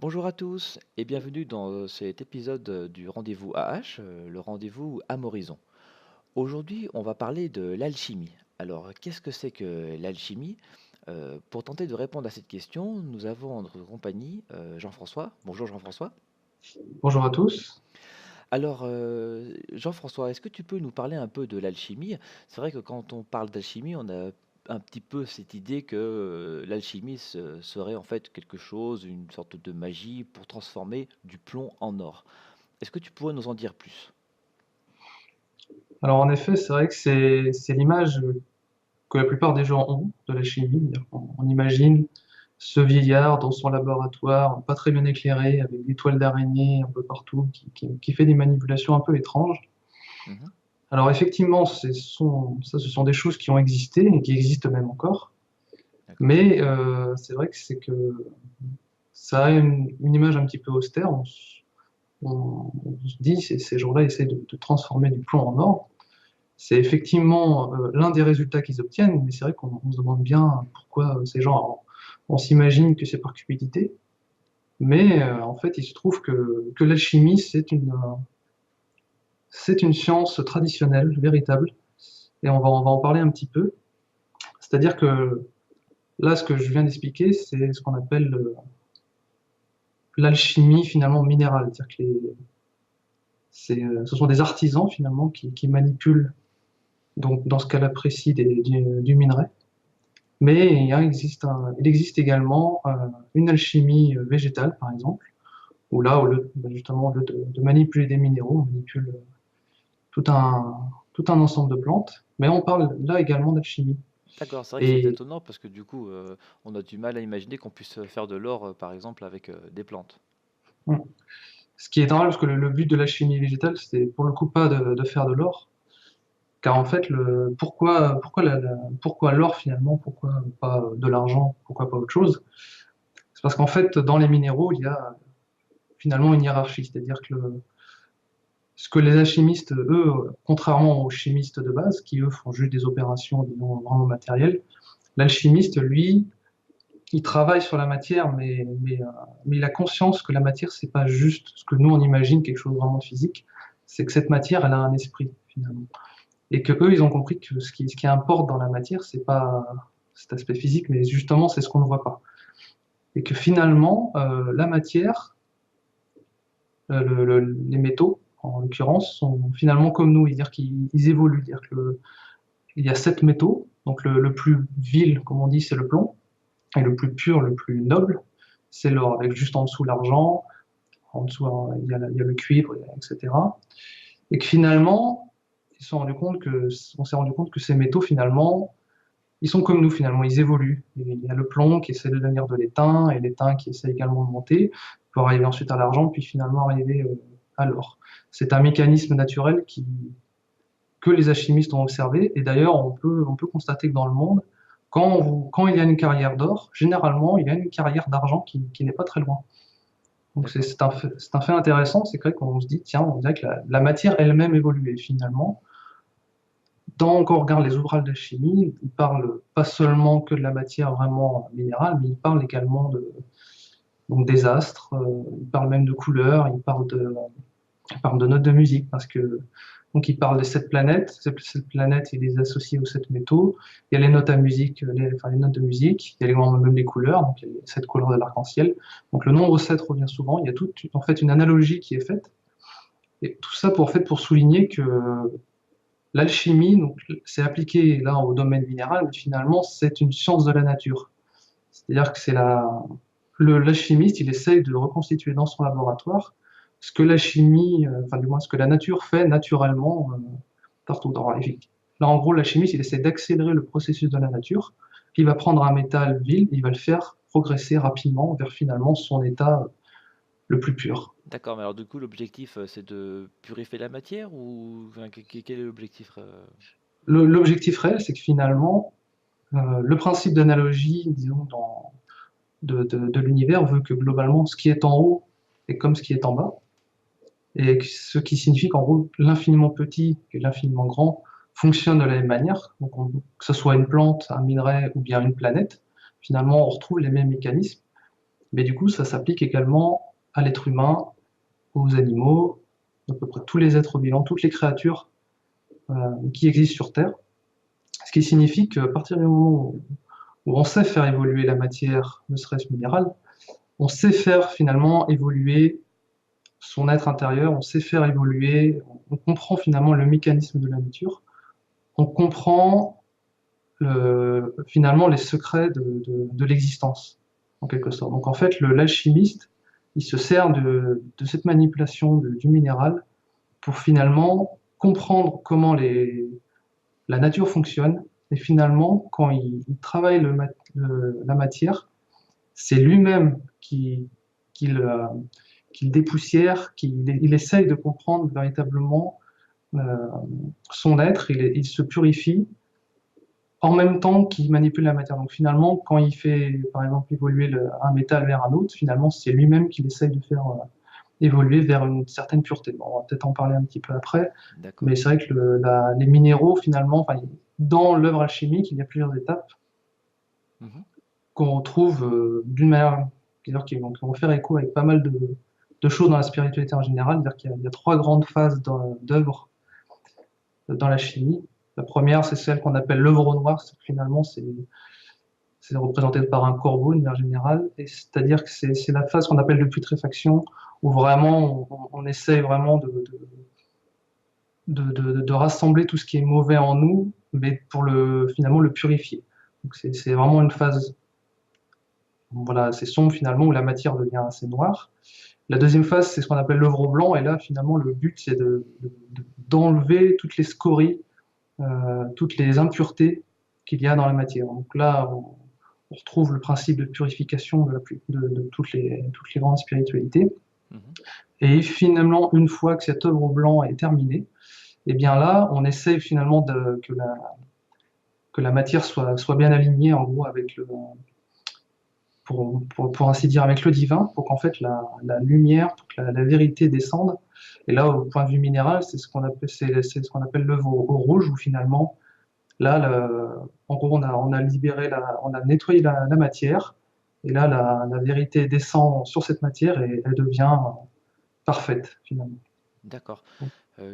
Bonjour à tous et bienvenue dans cet épisode du rendez-vous AH, le rendez-vous à Horizon. Aujourd'hui, on va parler de l'alchimie. Alors, qu'est-ce que c'est que l'alchimie? Pour tenter de répondre à cette question, nous avons en notre compagnie Jean-François. Bonjour Jean-François. Bonjour à tous. Alors, Jean-François, est-ce que tu peux nous parler un peu de l'alchimie? C'est vrai que quand on parle d'alchimie, on a un petit peu cette idée que l'alchimie serait en fait quelque chose, une sorte de magie pour transformer du plomb en or. Est-ce que tu pourrais nous en dire plus? Alors en effet, c'est vrai que c'est l'image que la plupart des gens ont de la chimie. C'est-à-dire qu'on imagine ce vieillard dans son laboratoire, pas très bien éclairé, avec des toiles d'araignée un peu partout, qui fait des manipulations un peu étranges. Mhm. Alors effectivement, ce sont des choses qui ont existé et qui existent même encore. D'accord. Mais c'est vrai que ça a une image un petit peu austère. On se dit, ces gens-là essaient de transformer du plomb en or. C'est effectivement l'un des résultats qu'ils obtiennent, mais c'est vrai qu'on se demande bien pourquoi ces gens. Alors, on s'imagine que c'est par cupidité, mais en fait, il se trouve que l'alchimie, c'est une science traditionnelle, véritable, et on va en parler un petit peu. C'est-à-dire que là, ce que je viens d'expliquer, c'est ce qu'on appelle l'alchimie finalement minérale. C'est-à-dire que ce sont des artisans finalement qui manipulent, donc dans ce cas-là précis, du minerai. Mais il existe également une alchimie végétale, par exemple, où là, justement, au lieu de manipuler des minéraux, on manipule tout un, tout un ensemble de plantes. Mais on parle là également d'alchimie. D'accord, c'est vrai que c'est Et étonnant parce que du coup, on a du mal à imaginer qu'on puisse faire de l'or, par exemple, avec des plantes. bon, ce qui est normal, parce que le but de l'alchimie végétale, c'est pour le coup pas de faire de l'or, car en fait, pourquoi l'or finalement, pourquoi pas de l'argent, pourquoi pas autre chose? C'est parce qu'en fait, dans les minéraux, il y a finalement une hiérarchie, c'est-à-dire que ce que les alchimistes, eux, contrairement aux chimistes de base, qui eux font juste des opérations, disons, vraiment matérielles, l'alchimiste, lui, il travaille sur la matière, mais il a conscience que la matière, c'est pas juste ce que nous on imagine, quelque chose de vraiment physique, c'est que cette matière, elle a un esprit, finalement. Et que eux, ils ont compris que ce qui importe dans la matière, c'est pas cet aspect physique, mais justement, c'est ce qu'on ne voit pas. Et que finalement, la matière, les métaux, en l'occurrence, sont finalement comme nous, c'est-à-dire qu'ils évoluent. C'est-à-dire que il y a 7 métaux, donc le plus vil, comme on dit, c'est le plomb, et le plus pur, le plus noble, c'est l'or, avec juste en dessous l'argent, en dessous il y a le cuivre, etc. Et que finalement, on s'est rendu compte que ces métaux, finalement, ils sont comme nous, finalement, ils évoluent. Il y a le plomb qui essaie de devenir de l'étain, et l'étain qui essaie également de monter, pour arriver ensuite à l'argent, puis finalement arriver à l'or. C'est un mécanisme naturel que les alchimistes ont observé. Et d'ailleurs, on peut constater que dans le monde, quand il y a une carrière d'or, généralement, il y a une carrière d'argent qui n'est pas très loin. Donc D'accord. c'est un fait intéressant, c'est vrai qu'on se dit, tiens, on dirait que la matière elle-même évolue. Et finalement, quand on regarde les ouvrages de chimie, ils parlent pas seulement que de la matière vraiment minérale, mais ils parlent également donc des astres, ils parlent même de couleurs, ils parlent de notes de musique, parce que donc il parle des 7 planètes. Ces 7 planètes, il les associe aux 7 métaux. Il y a les notes à musique, enfin les notes de musique. Il y a également même les couleurs, donc il y a les 7 couleurs de l'arc-en-ciel. Donc le nombre 7 revient souvent. Il y a toute en fait une analogie qui est faite. Et tout ça pour souligner que l'alchimie, donc c'est appliqué là au domaine minéral, mais finalement c'est une science de la nature. C'est-à-dire que l'alchimiste, il essaye de reconstituer dans son laboratoire ce que la chimie, enfin du moins ce que la nature fait naturellement partout dans la vie. Là, en gros, l'alchimiste, il essaie d'accélérer le processus de la nature. Il va prendre un métal vil, il va le faire progresser rapidement vers finalement son état le plus pur. D'accord, mais alors du coup, l'objectif, c'est de purifier la matière ou enfin, quel est l'objectif? L'objectif réel, c'est que finalement, le principe d'analogie, disons, de l'univers veut que globalement, ce qui est en haut est comme ce qui est en bas. Et ce qui signifie qu'en gros, l'infiniment petit et l'infiniment grand fonctionnent de la même manière. Donc, que ce soit une plante, un minerai ou bien une planète, finalement, on retrouve les mêmes mécanismes. Mais du coup, ça s'applique également à l'être humain, aux animaux, à peu près tous les êtres vivants, toutes les créatures qui existent sur Terre. Ce qui signifie qu'à partir du moment où on sait faire évoluer la matière, ne serait-ce minérale, on sait faire finalement évoluer son être intérieur, on sait faire évoluer, on comprend finalement le mécanisme de la nature, on comprend finalement les secrets de l'existence, en quelque sorte. Donc en fait, l'alchimiste, il se sert de cette manipulation du minéral pour finalement comprendre comment la nature fonctionne, et finalement, quand il travaille la matière, c'est lui-même qui le dépoussière, il essaye de comprendre véritablement euh, son être, il se purifie en même temps qu'il manipule la matière. Donc finalement, quand il fait, par exemple, évoluer un métal vers un autre, finalement, c'est lui-même qui essaye de faire évoluer vers une certaine pureté. Bon, on va peut-être en parler un petit peu après, mais D'accord. c'est vrai que les minéraux, finalement, enfin, dans l'œuvre alchimique, il y a plusieurs étapes Mhm. qu'on retrouve d'une manière, c'est-à-dire qui vont faire écho avec pas mal de choses dans la spiritualité en général. C'est-à-dire qu'il y a trois grandes phases d'œuvre dans la chimie. La première, c'est celle qu'on appelle l'œuvre au noir. Finalement, c'est représenté par un corbeau, de manière générale. Et c'est-à-dire que c'est la phase qu'on appelle de putréfaction, où vraiment on essaye vraiment de rassembler tout ce qui est mauvais en nous, mais pour finalement le purifier. Donc c'est vraiment une phase, voilà, assez sombre finalement, où la matière devient assez noire. La deuxième phase, c'est ce qu'on appelle l'œuvre au blanc, et là finalement le but c'est d'enlever toutes les scories, toutes les impuretés qu'il y a dans la matière. Donc là, on retrouve le principe de purification de toutes les grandes spiritualités. Mhm. Et finalement, une fois que cette œuvre au blanc est terminée, et bien là, on essaye finalement que la matière soit bien alignée, en gros, avec pour ainsi dire, avec le divin, pour qu'en fait la lumière, pour que la vérité descende. Et là, au point de vue minéral, c'est ce qu'on appelle l'œuvre au rouge, où finalement, là, en gros, on a libéré, on a nettoyé la matière, et là, la vérité descend sur cette matière et elle devient parfaite, finalement. D'accord.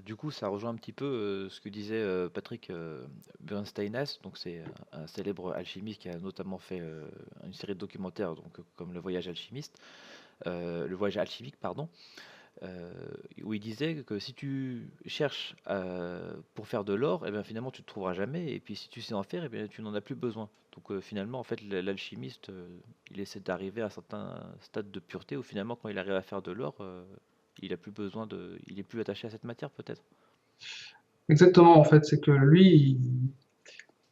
Du coup, ça rejoint un petit peu ce que disait Patrick Bernsteiness. Donc, c'est un célèbre alchimiste qui a notamment fait une série de documentaires, donc comme Le Voyage alchimique, pardon, euh, où il disait que si tu cherches pour faire de l'or, et bien finalement tu ne trouveras jamais. Et puis si tu sais en faire, et bien tu n'en as plus besoin. Donc finalement, en fait, l'alchimiste, il essaie d'arriver à un certain stade de pureté où finalement, quand il arrive à faire de l'or, il a plus besoin il est plus attaché à cette matière peut-être. Exactement, en fait, c'est que lui,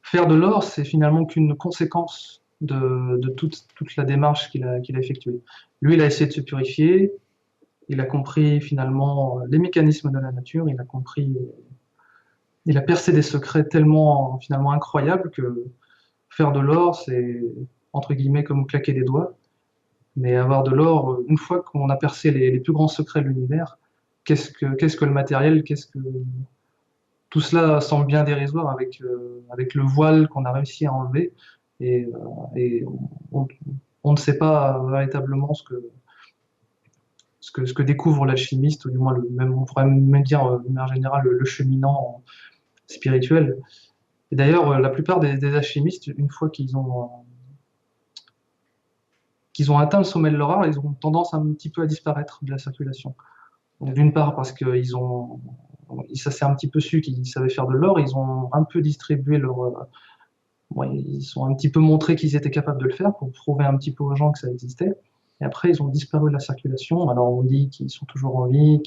faire de l'or, c'est finalement qu'une conséquence de toute la démarche qu'il a effectuée. Lui, il a essayé de se purifier, il a compris finalement les mécanismes de la nature, il a percé des secrets tellement finalement incroyables que faire de l'or, c'est entre guillemets comme claquer des doigts. Mais avoir de l'or, une fois qu'on a percé les plus grands secrets de l'univers, qu'est-ce que le matériel, tout cela semble bien dérisoire avec le voile qu'on a réussi à enlever. Et on, on ne sait pas véritablement ce que découvre l'alchimiste, ou du moins on pourrait même dire de manière générale le cheminant spirituel. Et d'ailleurs, la plupart des alchimistes, une fois qu'ils ont atteint le sommet de leur art, ils ont tendance un petit peu à disparaître de la circulation. Donc d'une D'accord. part parce ça s'est un petit peu su qu'ils savaient faire de l'or, ils ont un peu distribué ouais, ils sont un petit peu montré qu'ils étaient capables de le faire pour prouver un petit peu aux gens que ça existait. Et après, ils ont disparu de la circulation. Alors on dit qu'ils sont toujours en vie,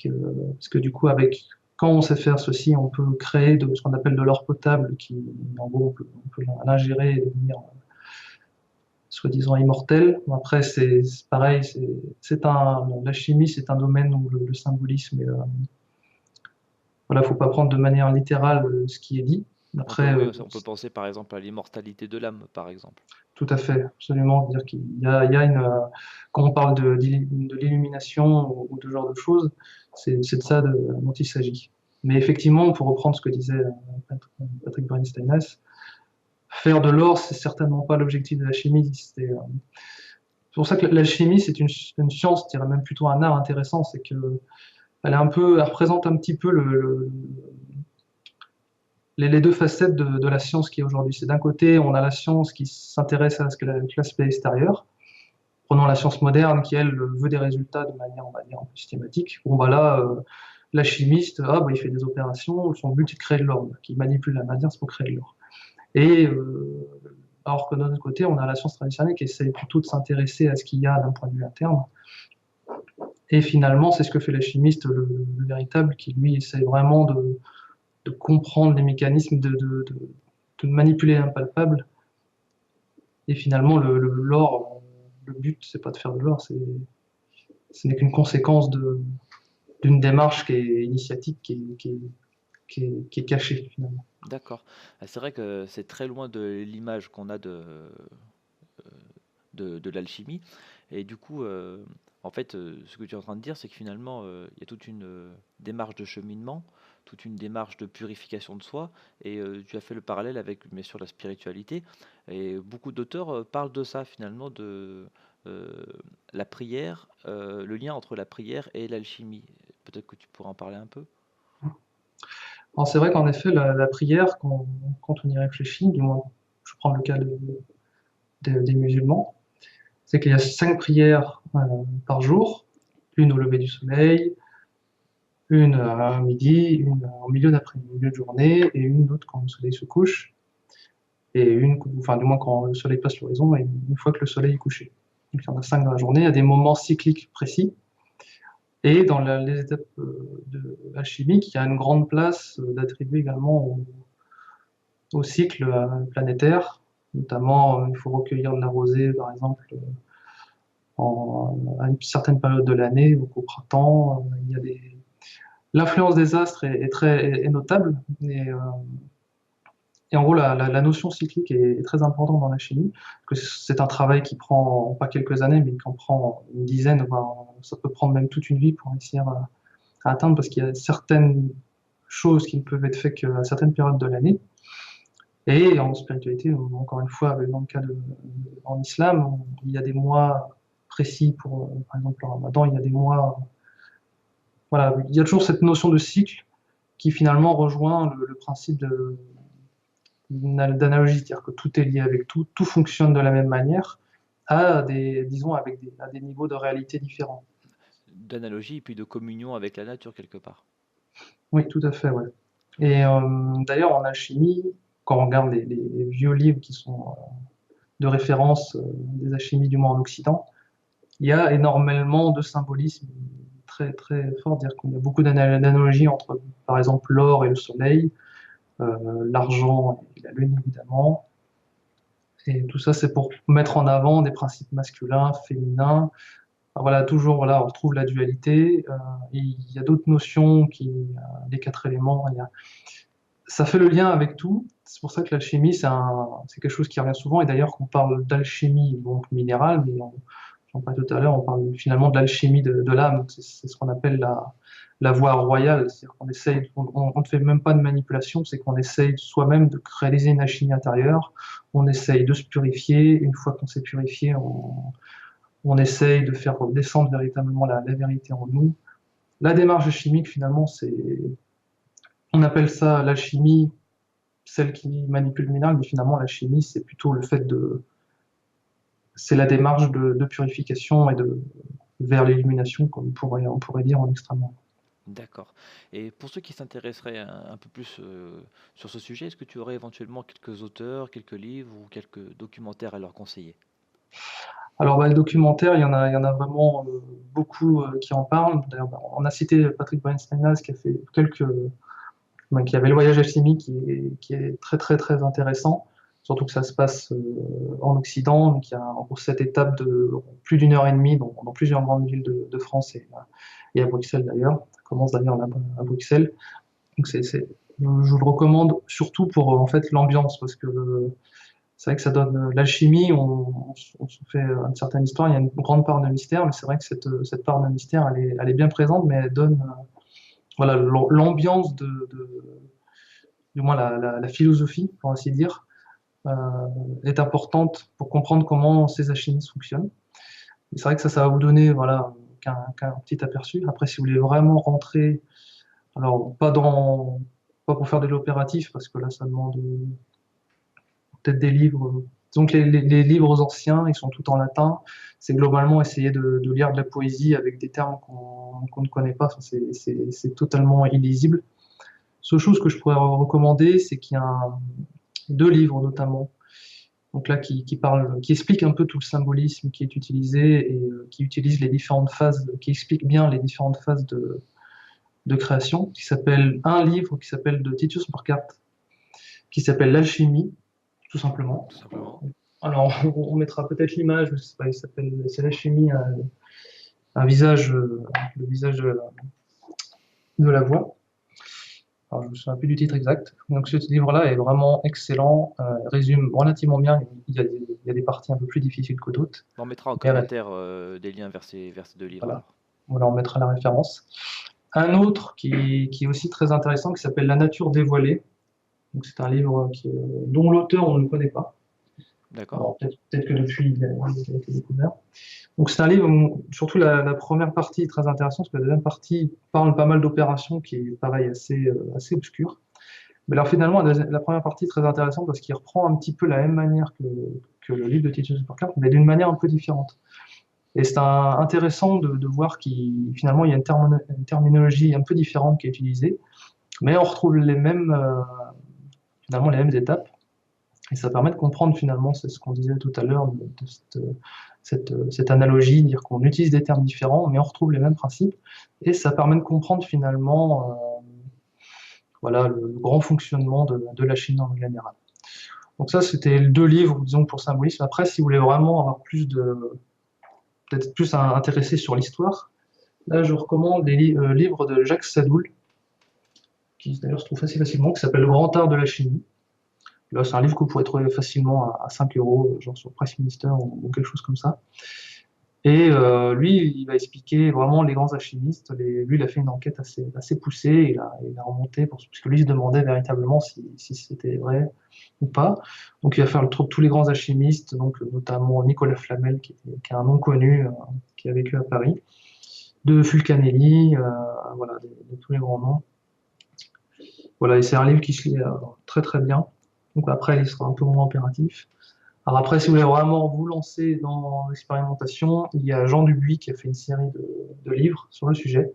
parce que du coup, quand on sait faire ceci, on peut créer ce qu'on appelle de l'or potable, en gros, on peut l'ingérer et devenir soi-disant immortel. Après, c'est pareil, la chimie, c'est un domaine où le symbolisme, voilà, faut pas prendre de manière littérale ce qui est dit. Après, Oui, on peut penser par exemple à l'immortalité de l'âme, par exemple. tout à fait, absolument. Dire qu'il y a quand on parle de l'illumination ou de ce genre de choses, c'est de ça dont il s'agit. Mais effectivement, pour reprendre ce que disait Patrick Bernsteinnes, faire de l'or, c'est certainement pas l'objectif de la chimie. C'est pour ça que l'alchimie, c'est une science, je dirais même plutôt un art intéressant, c'est que elle représente un petit peu les deux facettes de la science qui est aujourd'hui. C'est d'un côté, on a la science qui s'intéresse à ce que l'aspect extérieur. Prenons la science moderne qui, elle, veut des résultats de manière, on va dire, un peu systématique. Bon, bah là, la chimiste, il fait des opérations, son but est de créer de l'or, qui manipule la matière pour créer de l'or. Et alors que d'un autre côté, on a la science traditionnelle qui essaye plutôt de s'intéresser à ce qu'il y a d'un point de vue interne. Et finalement, c'est ce que fait la chimiste, le véritable, qui lui essaye vraiment de comprendre les mécanismes, de manipuler l'impalpable. Et finalement, l'or, le but, c'est pas de faire de l'or, ce n'est qu'une conséquence d'une démarche qui est initiatique, qui est cachée finalement. D'accord. Ah, c'est vrai que c'est très loin de l'image qu'on a de l'alchimie. Et du coup, en fait, ce que tu es en train de dire, c'est que finalement, il y a toute une démarche de cheminement, toute une démarche de purification de soi. Et tu as fait le parallèle avec, bien sûr, la spiritualité. Et beaucoup d'auteurs parlent de ça, finalement, de euh, la prière, le lien entre la prière et l'alchimie. Peut-être que tu pourras en parler un peu. Alors c'est vrai qu'en effet, la prière, quand on y réfléchit, du moins, je prends le cas des musulmans, c'est qu'il y a 5 prières par jour, une au lever du soleil, une à midi, une en milieu d'après-midi, milieu de journée, et une autre quand le soleil se couche, et une, enfin du moins quand le soleil passe l'horizon, et une fois que le soleil est couché. Donc il y en a 5 dans la journée, à des moments cycliques précis. Et dans les étapes de alchimique, il y a une grande place d'attribuer également au cycle planétaire. Notamment, il faut recueillir de la rosée, par exemple, à une certaine période de l'année, donc au printemps. Il y a l'influence des astres est notable. Et en gros, la notion cyclique est très importante dans la chimie, parce que c'est un travail qui prend pas quelques années, mais qui en prend une dizaine, voire ça peut prendre même toute une vie pour réussir à atteindre, parce qu'il y a certaines choses qui ne peuvent être faites qu'à certaines périodes de l'année. Et en spiritualité, encore une fois, dans le cas en islam, il y a des mois précis pour, par exemple, le ramadan, il y a des mois, voilà, il y a toujours cette notion de cycle qui finalement rejoint le principe d'analogie, c'est-à-dire que tout est lié avec tout, tout fonctionne de la même manière, disons, à des niveaux de réalité différents. D'analogie et puis de communion avec la nature quelque part. Oui, tout à fait, ouais. Et d'ailleurs, en alchimie, quand on regarde les vieux livres qui sont de référence des alchimies du moins en Occident, il y a énormément de symbolisme très, très fort, dire qu'il y a beaucoup d'analogies entre, par exemple, l'or et le soleil, l'argent et la lune, évidemment. Et tout ça, c'est pour mettre en avant des principes masculins, féminins. Enfin, voilà, toujours, voilà, on retrouve la dualité. Et il y a d'autres notions les 4 éléments. Ça fait le lien avec tout. C'est pour ça que l'alchimie, c'est quelque chose qui revient souvent. Et d'ailleurs, qu'on parle d'alchimie, donc minérale, mais j'en parlais tout à l'heure, on parle finalement de l'alchimie de l'âme. C'est ce qu'on appelle la voie royale. C'est-à-dire qu'on essaye, on ne fait même pas de manipulation, c'est qu'on essaye soi-même de réaliser une alchimie intérieure. On essaye de se purifier. Une fois qu'on s'est purifié, on essaye de faire descendre véritablement la vérité en nous. La démarche chimique, finalement, on appelle ça l'alchimie, celle qui manipule le minéral, mais finalement, la chimie, c'est plutôt c'est la démarche de purification vers l'illumination, comme on pourrait dire en extrêmement. D'accord. Et pour ceux qui s'intéresseraient un peu plus sur ce sujet, est-ce que tu aurais éventuellement quelques auteurs, quelques livres ou quelques documentaires à leur conseiller? Alors, bah, le documentaire, il y en a vraiment beaucoup qui en parlent. D'ailleurs, bah, on a cité Patrick Weinsteinaz qui a fait qui avait le voyage alchimique qui est très, très, très intéressant. Surtout que ça se passe en Occident. Donc, il y a en gros 7 étapes de plus d'1 heure et demie dans plusieurs grandes villes de France et à Bruxelles d'ailleurs. Ça commence d'ailleurs là à Bruxelles. Donc, je vous le recommande surtout pour en fait l'ambiance parce que c'est vrai que ça donne l'alchimie, on se fait une certaine histoire, il y a une grande part de mystère, mais c'est vrai que cette part de mystère, elle est bien présente, mais elle donne voilà, l'ambiance du moins la philosophie, pour ainsi dire, est importante pour comprendre comment ces alchimistes fonctionnent. Et c'est vrai que ça va vous donner, voilà, qu'un petit aperçu. Après, si vous voulez vraiment rentrer, alors pas pour faire de l'opératif, parce que là, ça demande peut-être des livres. Donc les livres anciens, ils sont tout en latin. C'est globalement essayer de lire de la poésie avec des termes qu'on ne connaît pas. Enfin, c'est totalement illisible. Seule chose que je pourrais recommander, c'est qu'il y a deux livres notamment. Donc là, qui expliquent un peu tout le symbolisme qui est utilisé et qui utilise les différentes phases, qui explique bien les différentes phases de création. Un livre qui s'appelle de Titus Burckhardt, qui s'appelle L'Alchimie, tout simplement. tout simplement. Alors, on mettra peut-être l'image, je sais pas, c'est l'alchimie, un visage, le visage de la voix. Alors, je me souviens plus du titre exact. Donc, ce livre-là est vraiment excellent, résume relativement bien. Il y a des parties un peu plus difficiles que d'autres. On mettra en Et commentaire des liens vers ces deux livres voilà, alors. on mettra la référence. Un autre qui est aussi très intéressant, qui s'appelle La nature dévoilée. Donc, c'est un livre dont l'auteur, on ne le connaît pas. D'accord? Alors, peut-être que depuis, il a été découvert. Donc c'est un livre où, surtout la première partie est très intéressante, parce que la deuxième partie parle pas mal d'opérations qui est pareil assez obscure. Mais alors finalement, la première partie est très intéressante parce qu'il reprend un petit peu la même manière que le livre de Titus Burckhardt, mais d'une manière un peu différente. Et c'est intéressant de voir qu'il finalement il y a une terminologie un peu différente qui est utilisée, mais on retrouve finalement les mêmes étapes. Et ça permet de comprendre finalement, c'est ce qu'on disait tout à l'heure, de cette analogie, dire qu'on utilise des termes différents, mais on retrouve les mêmes principes. Et ça permet de comprendre finalement voilà, le grand fonctionnement de la Chine en général. Donc ça, c'était les deux livres, disons, pour symbolisme. Après, si vous voulez vraiment avoir peut-être plus intéressé sur l'histoire, là, je recommande les livres de Jacques Sadoul, qui d'ailleurs se trouve assez facilement, qui s'appelle Le Grand Art de la Chimie. Là, c'est un livre que vous pourrez trouver facilement à 5 euros, genre sur Press Minister ou quelque chose comme ça. Et lui, il va expliquer vraiment les grands alchimistes. Lui, il a fait une enquête assez poussée. Il a remonté, parce que lui, il se demandait véritablement si c'était vrai ou pas. Donc, il va faire le tour de tous les grands alchimistes, donc notamment Nicolas Flamel, qui est un nom connu, qui a vécu à Paris, de Fulcanelli, voilà, de tous les grands noms. Voilà, et c'est un livre qui se lit très très bien. Donc après, il sera un peu moins opératif. Alors après, si vous voulez vraiment vous lancer dans l'expérimentation, il y a Jean Dubuis qui a fait une série de livres sur le sujet,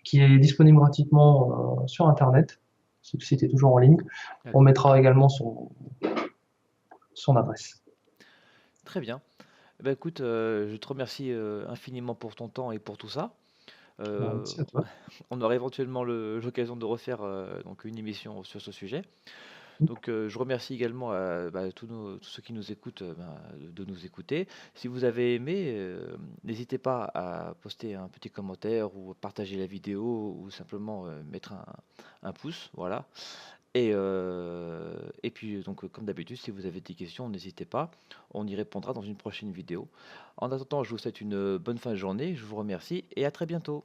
qui est disponible gratuitement sur Internet. Ce site est toujours en ligne. On D'accord. mettra également son adresse. Très bien. Eh ben, écoute, je te remercie infiniment pour ton temps et pour tout ça. Euh, Merci à toi. on aura éventuellement l'occasion de refaire donc une émission sur ce sujet. Donc, je remercie également tous ceux qui nous écoutent de nous écouter. Si vous avez aimé, n'hésitez pas à poster un petit commentaire ou partager la vidéo ou simplement mettre un pouce. Voilà. Et puis, donc, comme d'habitude, si vous avez des questions, n'hésitez pas. On y répondra dans une prochaine vidéo. En attendant, je vous souhaite une bonne fin de journée. Je vous remercie et à très bientôt.